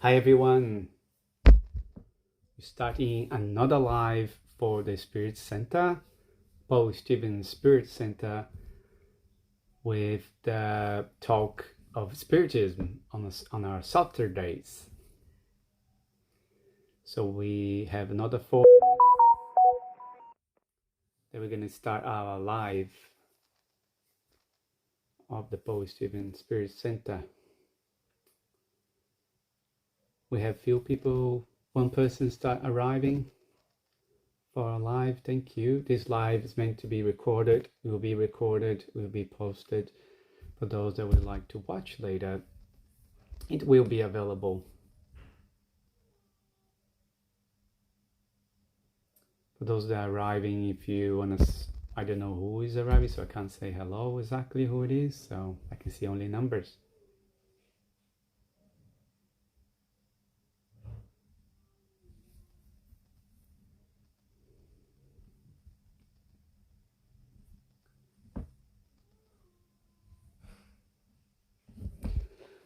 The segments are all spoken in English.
Hi everyone, we're starting another live for the Spirit Center, Paul Stevens Spirit Center, with the talk of Spiritism on our Saturdays. So we have another 4 minutes that we're going to start our live of the Paul Stevens Spirit Center. We have few people, one person start arriving for our live. Thank you. This live is meant to be recorded. It will be recorded, will be posted for those that would like to watch later. It will be available. For those that are arriving, if you want to, I don't know who is arriving, so I can't say hello exactly who it is, so I can see only numbers.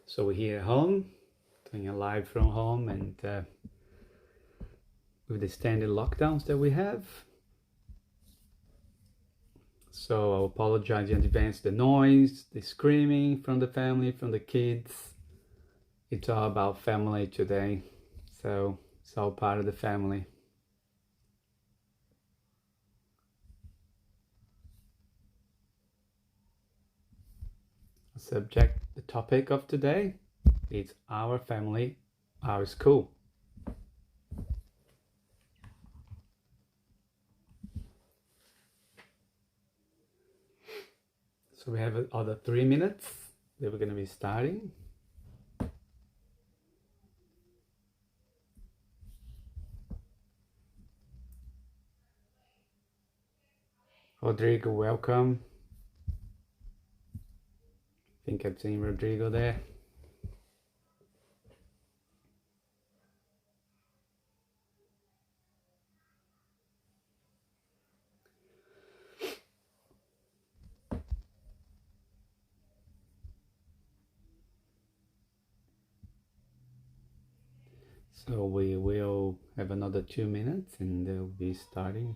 So we're here at home, doing a live from home, and with the standard lockdowns that we have. So I apologize in advance, the noise, the screaming from the family, from the kids. It's all about family today, so it's all part of the family. Subject, the topic of today is our family, our school. So we have other 3 minutes that we're going to be starting. Rodrigo, welcome. I think I've seen Rodrigo there. So we will have another 2 minutes and they'll be starting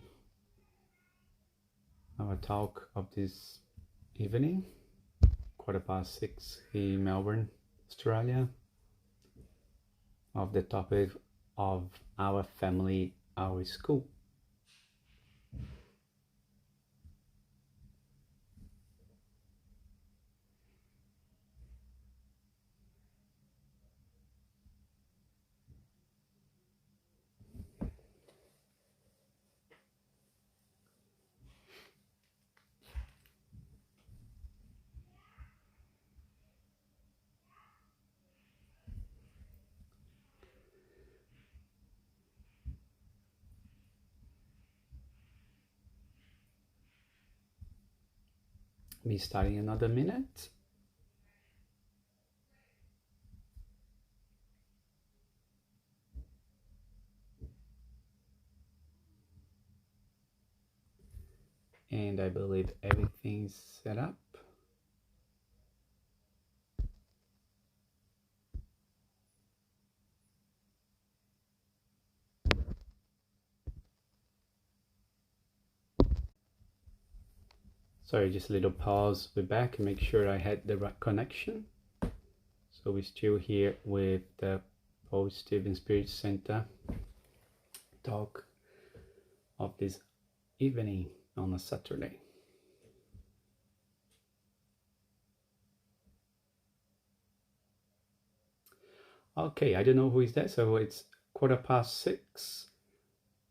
our talk of this evening, 6:15 in Melbourne, Australia, of the topic of our family, our school. Be starting another minute. And I believe everything's set up. Sorry, just a little pause. We're back and make sure I had the right connection. So we're still here with the Paul Stevens Spirit Center talk of this evening on a Saturday. Okay, I don't know who is there, so it's 6:15.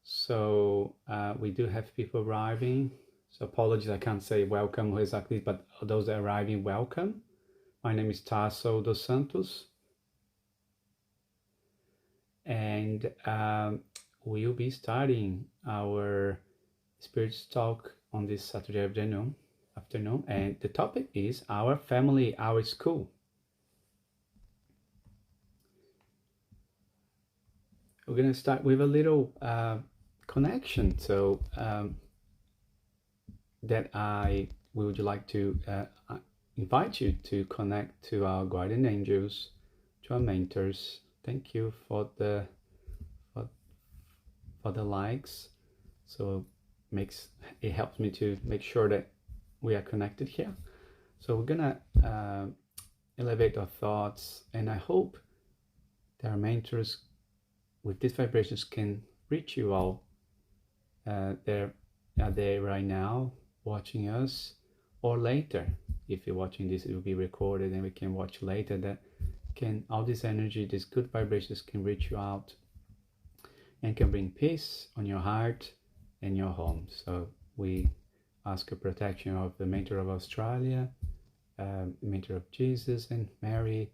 So we do have people arriving. So apologies, I can't say welcome exactly, but those that are arriving, welcome. My name is Tasso dos Santos. And we'll be starting our Spirits Talk on this Saturday afternoon. And the topic is our family, our school. We're going to start with a little connection. So that I would like to invite you to connect to our guardian angels, to our mentors, Thank you for the likes. So it helps me to make sure that we are connected here. So we're gonna elevate our thoughts, and I hope that our mentors with these vibrations can reach you all. They're there right now watching us, or later. If you're watching this, it will be recorded and we can watch later. That can, all this energy, these good vibrations can reach you out and can bring peace on your heart and your home. So we ask a protection of the mentor of Australia, mentor of Jesus and Mary.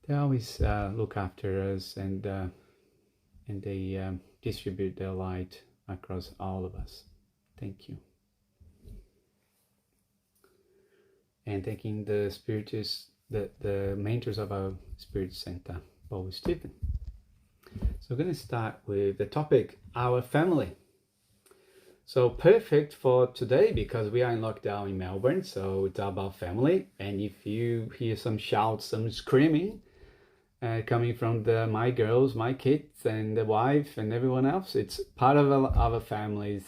They always look after us, and they distribute their light across all of us. Thank you. And thanking the spirits, the mentors of our Spirit Center, Paul Stephen. So we're going to start with the topic, our family. So perfect for today because we are in lockdown in Melbourne, so it's all about family. And if you hear some shouts, some screaming coming from my girls, my kids, and the wife and everyone else, it's part of our families.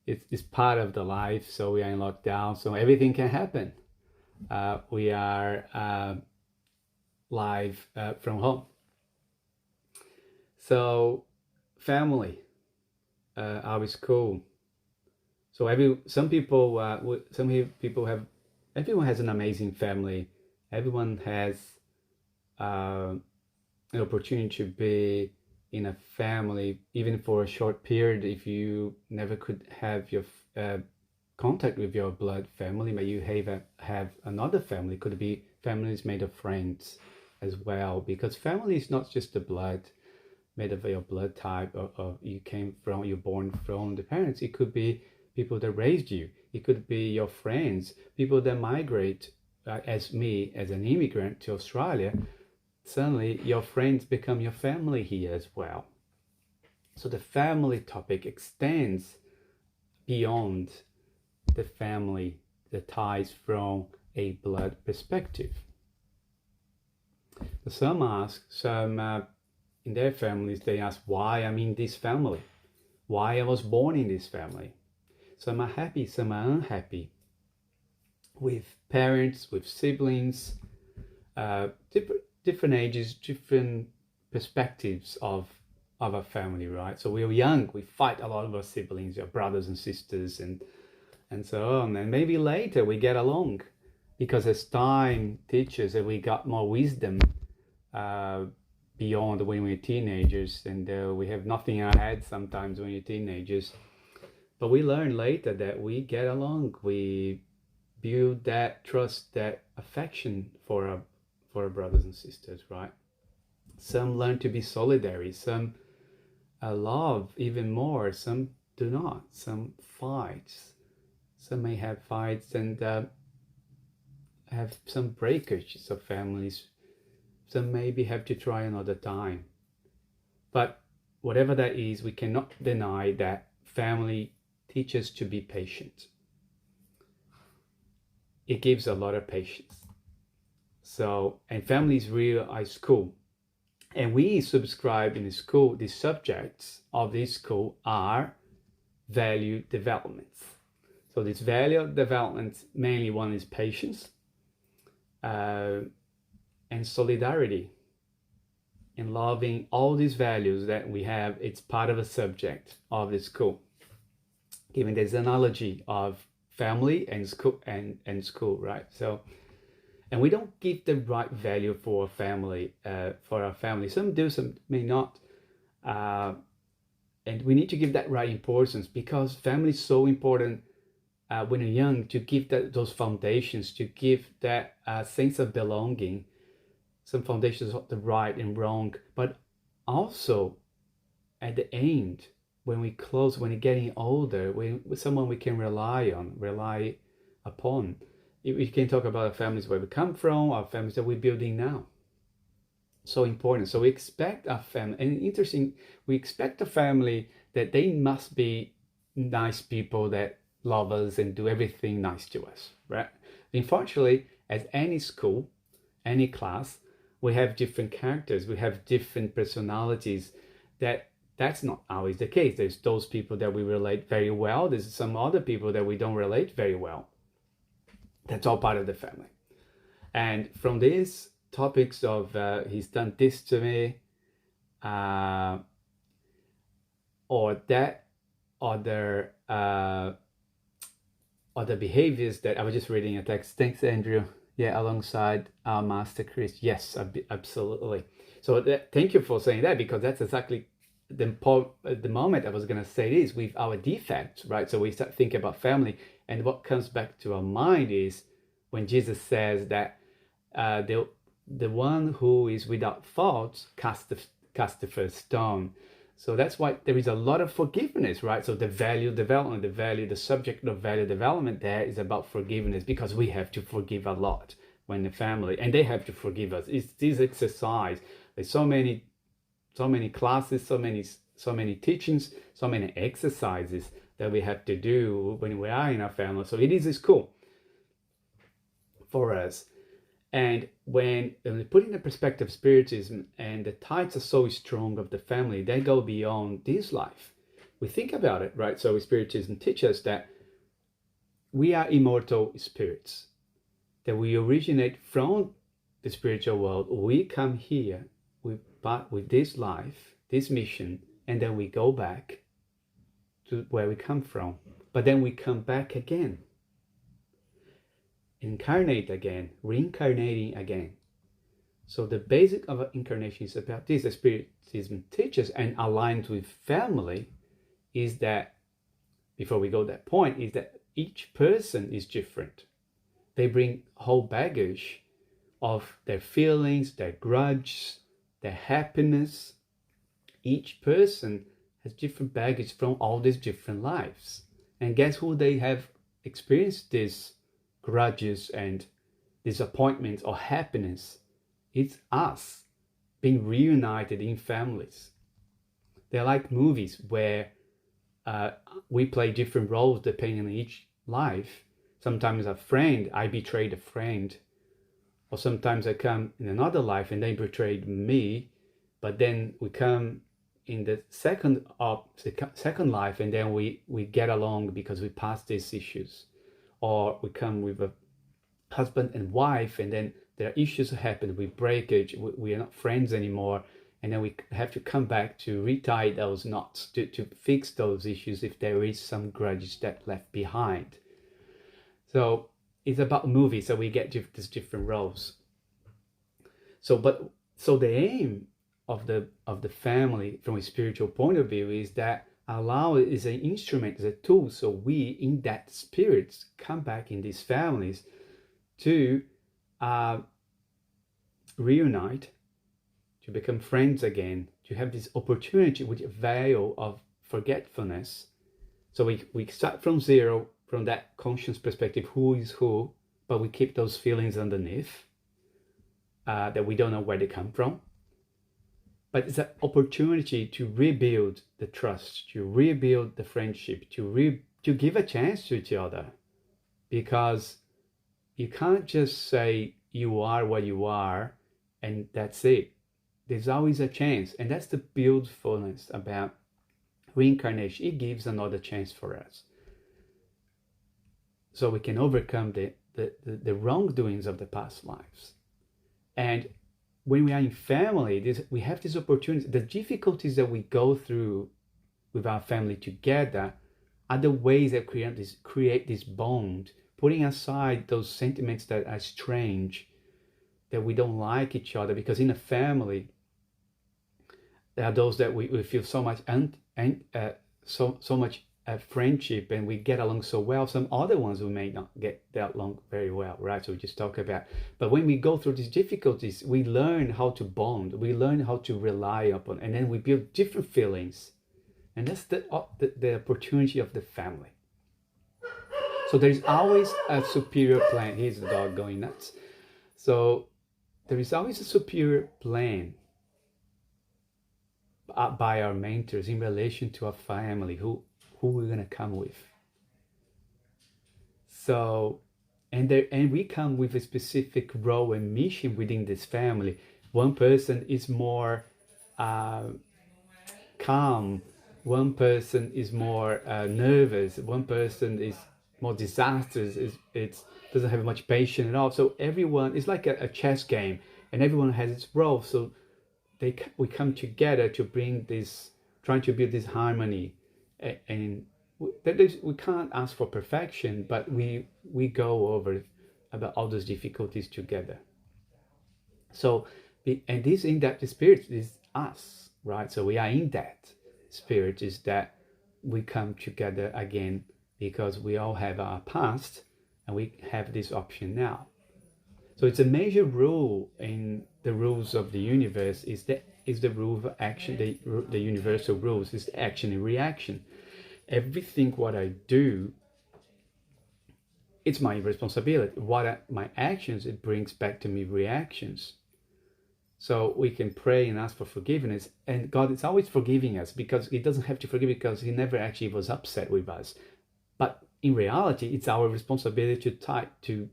It's part of the life. So we are in lockdown, so everything can happen. We are live from home. So family, our school. So everyone has an amazing family. Everyone has an opportunity to be in a family, even for a short period. If you never could have your contact with your blood family, but you have another family. It could be families made of friends as well, because family is not just the blood, made of your blood type, or you're born from the parents. It could be people that raised you. It could be your friends, people that migrate, as me, as an immigrant to Australia. Suddenly your friends become your family here as well. So the family topic extends beyond the family, the ties from a blood perspective. Some in their families, they ask why I'm in this family, why I was born in this family. Some are happy, some are unhappy, with parents, with siblings, different ages, different perspectives of a family, right? So we're young, we fight a lot of our siblings, our brothers and sisters, and so on. And maybe later we get along, because as time teaches that we got more wisdom beyond when we're teenagers, and we have nothing in our head sometimes when you're teenagers. But we learn later that we get along, we build that trust, that affection for our brothers and sisters, right? Some learn to be solidary, some love even more, some do not, some fight, some may have fights and have some breakages of families, some maybe have to try another time. But whatever that is, we cannot deny that family teaches to be patient. It gives a lot of patience. So, and family is real high school. And we subscribe in the school, the subjects of this school are value developments. So this value developments, mainly one is patience and solidarity. And loving all these values that we have, it's part of a subject of the school. Given this analogy of family and school, right? So, and we don't give the right value for a family, for our family. Some do, some may not. And we need to give that right importance, because family is so important when you're young, to give those foundations, to give that sense of belonging, some foundations of the right and wrong, but also at the end, when we're getting older, with someone we can rely upon. We can talk about our families where we come from, our families that we're building now. So important. So we expect our family, and interesting, we expect a family that they must be nice people that love us and do everything nice to us, right? Unfortunately, as any school, any class, we have different characters, we have different personalities. That's not always the case. There's those people that we relate very well. There's some other people that we don't relate very well. That's all part of the family. And from these topics of he's done this to me, or that other behaviors that I was just reading a text. Thanks, Andrew. Yeah, alongside our master Chris. Yes, absolutely. So thank you for saying that, because that's exactly the moment I was going to say this with our defects, right? So we start thinking about family, and what comes back to our mind is when Jesus says that the one who is without fault cast the first stone. So that's why there is a lot of forgiveness, right? So the value development, the subject of value development there is about forgiveness, because we have to forgive a lot when the family, and they have to forgive us. It's this exercise. There's so many classes, so many teachings, so many exercises that we have to do when we are in our family. So it is cool for us. And when we put in the perspective of Spiritism, and the ties are so strong of the family, they go beyond this life. We think about it, right? So Spiritism teaches us that we are immortal spirits, that we originate from the spiritual world. We come here with this life, this mission, and then we go back to where we come from. But then we come back again, incarnate again, reincarnating again. So the basic of incarnation is about this. The Spiritism teaches and aligns with family is that, before we go to that point, is that each person is different. They bring whole baggage of their feelings, their grudges, their happiness. Each person has different baggage from all these different lives. And guess who they have experienced this grudges and disappointments or happiness? It's us, being reunited in families. They're like movies where we play different roles depending on each life. Sometimes I betrayed a friend, or sometimes I come in another life and they betrayed me, but then we come in the second life, and then we get along because we passed these issues. Or we come with a husband and wife, and then there are issues happen, we breakage, we are not friends anymore, and then we have to come back to retie those knots, to fix those issues if there is some grudges that left behind. So it's about movies, so we get these different roles. So the aim of the family from a spiritual point of view is that allow it is an instrument, is a tool, so we in that spirit come back in these families to reunite, to become friends again, to have this opportunity with a veil of forgetfulness. So we start from zero, from that conscious perspective, who is who, but we keep those feelings underneath that we don't know where they come from. But it's an opportunity to rebuild the trust, to rebuild the friendship, to give a chance to each other. Because you can't just say you are what you are and that's it. There's always a chance. And that's the beautifulness about reincarnation. It gives another chance for us. So we can overcome the wrongdoings of the past lives. And when we are in family, we have this opportunity. The difficulties that we go through with our family together are the ways that create this bond, putting aside those sentiments that are strange, that we don't like each other. Because in a family, there are those that we feel so much so much friendship, and we get along so well. Some other ones we may not get that along very well, right? So we just talk about. But when we go through these difficulties, we learn how to bond. We learn how to rely upon, and then we build different feelings. And that's the opportunity of the family. So there's always a superior plan. Here's the dog going nuts. So there is always a superior plan by our mentors in relation to our family, who we're going to come with. So and we come with a specific role and mission within this family. One person is more calm, one person is more nervous, one person is more disastrous, it's doesn't have much patience at all. So everyone is like a chess game, and everyone has its role. So we come together to bring this, trying to build this harmony, and we can't ask for perfection, but we go over about all those difficulties together. So, and this in-depth spirit is us, right? So we are in that spirit, is that we come together again because we all have our past and we have this option now. So it's a major rule in the rules of the universe, is the rule of action, the universal rules is action and reaction. Everything what I do, it's my responsibility. My actions, it brings back to me reactions. So we can pray and ask for forgiveness, and God is always forgiving us, because He doesn't have to forgive, because He never actually was upset with us. But in reality, it's our responsibility to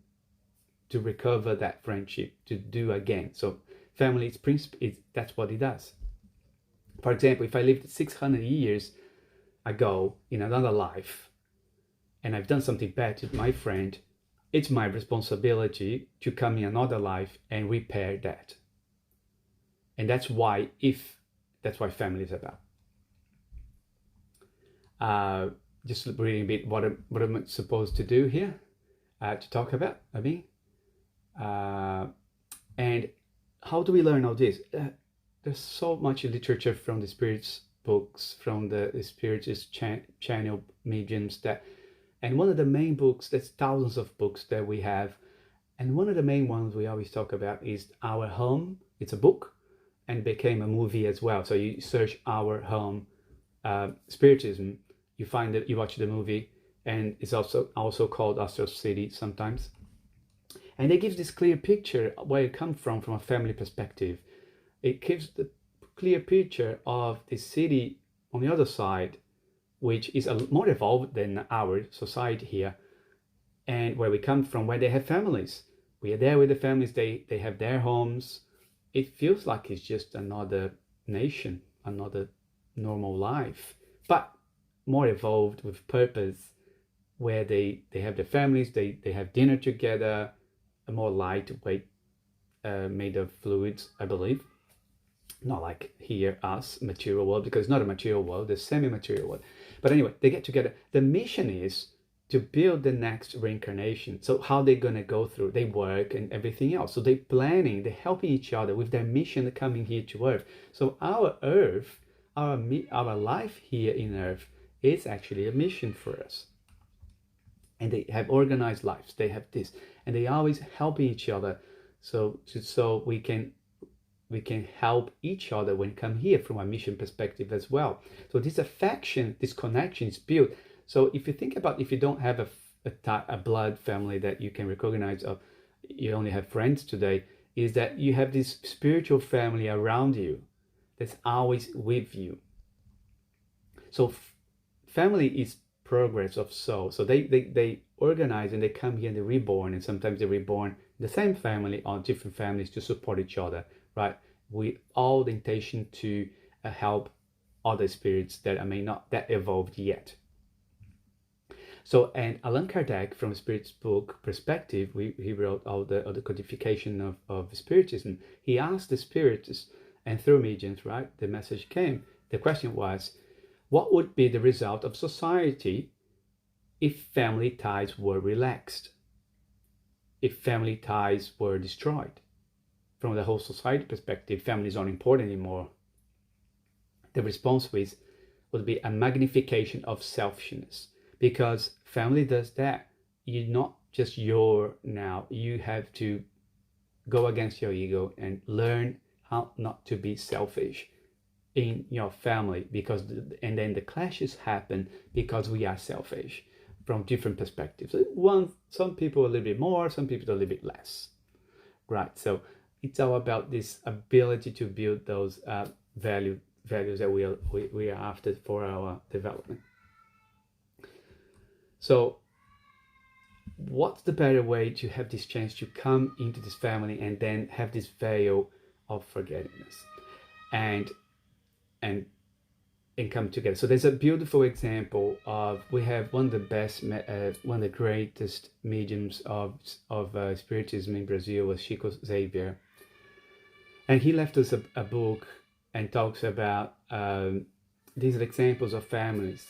recover that friendship, to do again. So family is principle, that's what it does. For example, if I lived 600 years ago in another life, and I've done something bad to my friend, it's my responsibility to come in another life and repair that. And that's why family is about. Just reading a bit what I'm supposed to do here, to talk about, and how do we learn all this? There's so much literature from the spirits books, from the spiritist channel mediums, and one of the main books, there's thousands of books that we have, and one of the main ones we always talk about is Our Home. It's a book and became a movie as well. So you search Our Home, Spiritism, you find it, you watch the movie, and it's also called Astral City sometimes. And it gives this clear picture where you come from a family perspective. It gives the clear picture of the city on the other side, which is more evolved than our society here, and where we come from, where they have families. We are there with the families, they have their homes. It feels like it's just another nation, another normal life, but more evolved with purpose, where they have their families, they have dinner together, a more lightweight, made of fluids, I believe. Not like here, us, material world, because it's not a material world, it's semi-material world. But anyway, they get together. The mission is to build the next reincarnation. So how they're going to go through, they work and everything else. So they're planning, they're helping each other with their mission coming here to Earth. So our Earth, our life here in Earth is actually a mission for us. And they have organized lives, they have this, and they always helping each other, so we can help each other when come here from a mission perspective as well. So this affection, this connection is built. So if you think about, if you don't have a blood family that you can recognize, or you only have friends today, is that you have this spiritual family around you that's always with you. So family is progress of soul. So they organize and they come here and they're reborn, and sometimes they're reborn in the same family or different families to support each other, right? With all the intention to help other spirits that are not that evolved yet. So, and Allan Kardec, from a spirit's book perspective, he wrote all the codification of spiritism. He asked the spirits, and through mediums, right, the message came. The question was, what would be the result of society if family ties were relaxed? If family ties were destroyed? From the whole society perspective, family is not important anymore. The response would be a magnification of selfishness, because family does that. You're not just now. You have to go against your ego and learn how not to be selfish in your family, and then the clashes happen because we are selfish from different perspectives. Some people a little bit more, some people a little bit less, right? So it's all about this ability to build those values that we are after for our development. So what's the better way to have this chance to come into this family and then have this veil of forgiveness and and and come together. So there's a beautiful example of, we have one of the best, one of the greatest mediums of spiritism in Brazil was Chico Xavier, and he left us a book and talks about these examples of families.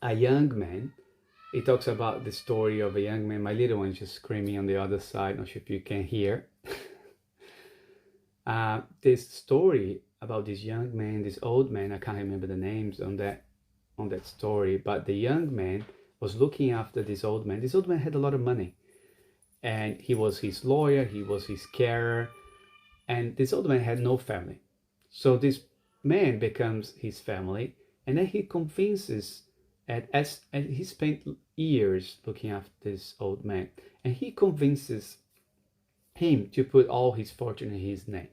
A young man, he talks about the story of a young man. My little one is just screaming on the other side. Not sure if you can hear. This story about this young man, this old man, I can't remember the names on that story, but the young man was looking after this old man. This old man had a lot of money, and he was his lawyer, he was his carer, and this old man had no family. So this man becomes his family, and then he convinces, and he spent years looking after this old man, and he convinces him to put all his fortune in his name,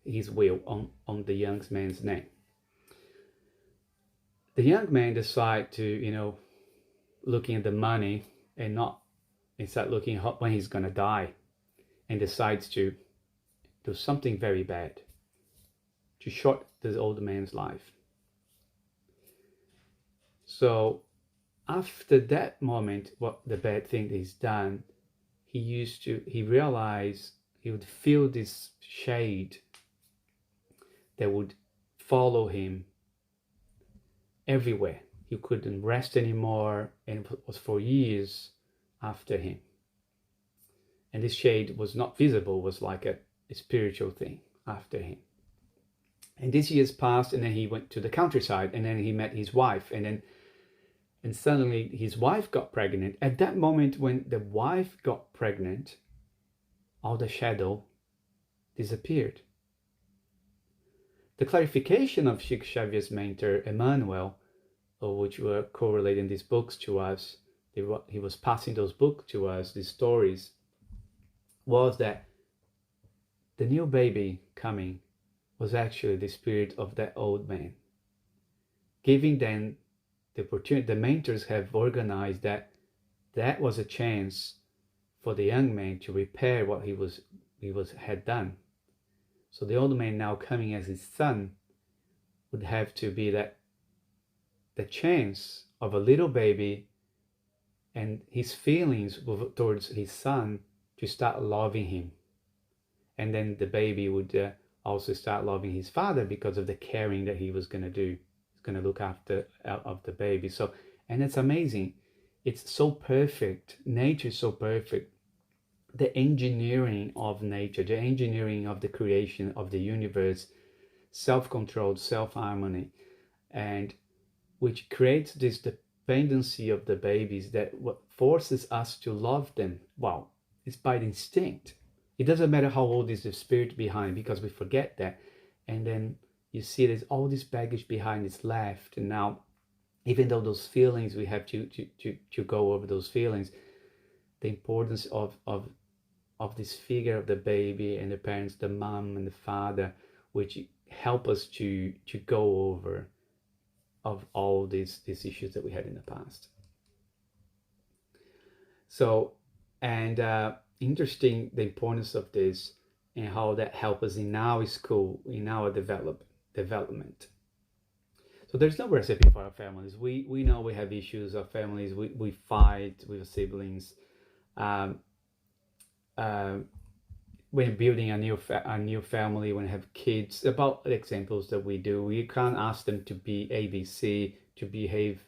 his will on the young man's name. The young man decides to, looking at the money and start looking when he's gonna die, and decides to do something very bad to short this old man's life. So after that moment, what the bad thing that he's done, he realized he would feel this shade that would follow him everywhere. He couldn't rest anymore, and it was for years after him. And this shade was not visible, was like a spiritual thing after him. And these years passed, and then he went to the countryside, and then he met his wife, and suddenly his wife got pregnant. At that moment when the wife got pregnant, all the shadow disappeared. The clarification of Chico Xavier's mentor, Emmanuel, which were correlating these books to us, he was passing those books to us, these stories, was that the new baby coming was actually the spirit of that old man, giving them the opportunity. The mentors have organized that was a chance for the young man to repair what he had done. So the old man now coming as his son would have to be the chance of a little baby and his feelings towards his son to start loving him. And then the baby would also start loving his father because of the caring that he was going to do. He's going to look after of the baby. So, and it's amazing. It's so perfect. Nature is so perfect. The engineering of nature, the engineering of the creation of the universe, self-controlled, self-harmony, and which creates this dependency of the babies that what forces us to love them. Wow, it's by instinct. It doesn't matter how old is the spirit behind, because we forget that. And then you see there's all this baggage behind is left. And now, even though those feelings, we have to go over those feelings, the importance of this figure of the baby and the parents, the mom and the father, which help us to go over of all these issues that we had in the past. So, and interesting the importance of this and how that helps us in our school, in our development. So there's no recipe for our families. We know we have issues of families. We fight with siblings. When building a new family, when we have kids, about the examples that we do, we can't ask them to be ABC, to behave.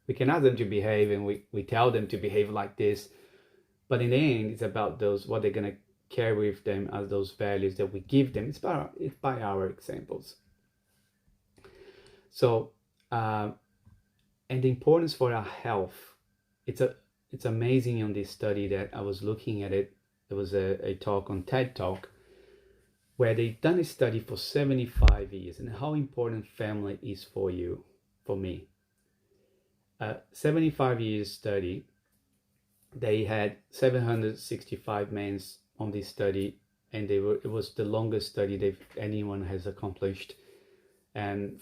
We can ask them to behave, and we tell them to behave like this, but in the end, it's about what they're gonna carry with them as those values that we give them. It's by our examples. So, and the importance for our health. It's amazing on this study that I was looking at it. There was a talk on TED Talk where they've done a study for 75 years and how important family is for you, for me. 75 years study. They had 765 men on this study, and it was the longest study anyone has accomplished. And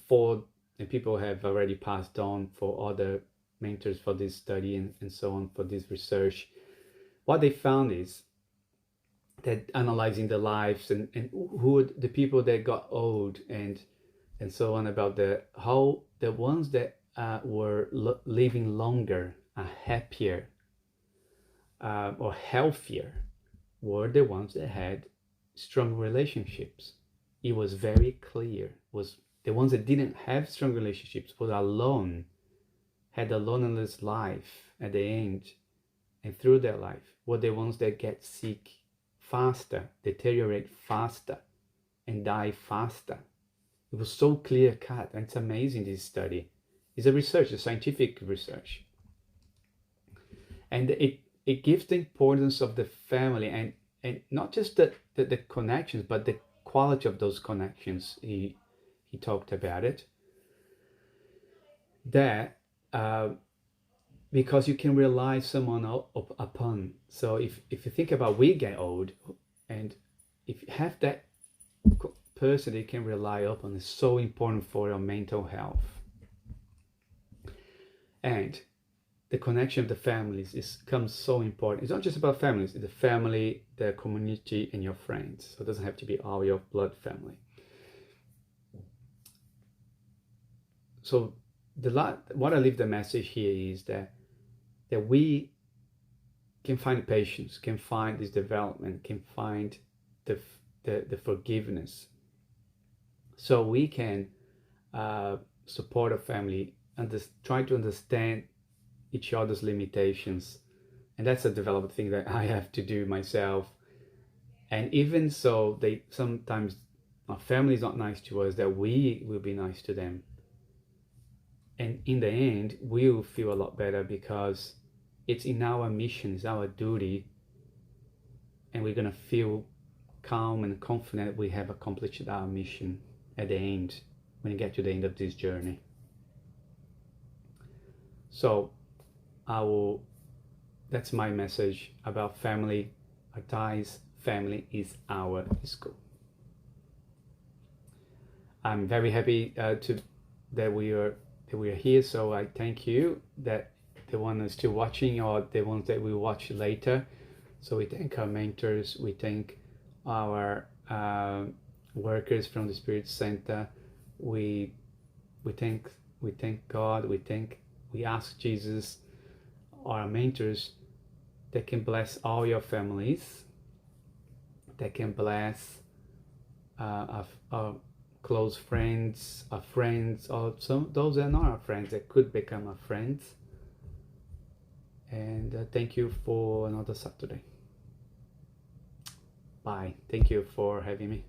people have already passed on for other mentors for this study and so on, for this research. What they found is that analyzing the lives and who the people that got old and so on, about how the ones that were living longer, happier, or healthier, were the ones that had strong relationships. It was very clear. Was the ones that didn't have strong relationships, were alone, had a loneliness life at the end and through their life, were the ones that get sick faster, deteriorate faster, and die faster. It was so clear cut, and it's amazing. This study is a scientific research, and it gives the importance of the family, and not just the connections, but the quality of those connections. He talked about it, that because you can rely someone upon. So if you think about, we get old, and if you have that person that you can rely upon, is so important for your mental health. And the connection of the families becomes so important. It's not just about families, it's the family, the community, and your friends. So it doesn't have to be all your blood family. So what I leave the message here is that we can find patience, can find this development, can find the forgiveness, so we can support a family and try to understand each other's limitations. And that's a developed thing that I have to do myself. And even so, sometimes our family is not nice to us, that we will be nice to them. And in the end, we will feel a lot better, because it's in our mission, it's our duty, and we're going to feel calm and confident we have accomplished our mission at the end, when you get to the end of this journey. So that's my message about family are ties. Family is our school. I'm very happy that we are here. So I thank you, that the one that's still watching, or the ones that will watch later. So we thank our mentors, we thank our workers from the Spirit Center. We thank God. We ask Jesus, our mentors, that can bless all your families, that can bless our close friends, our friends, or those that are not our friends, that could become our friends. And thank you for another Saturday. Bye. Thank you for having me.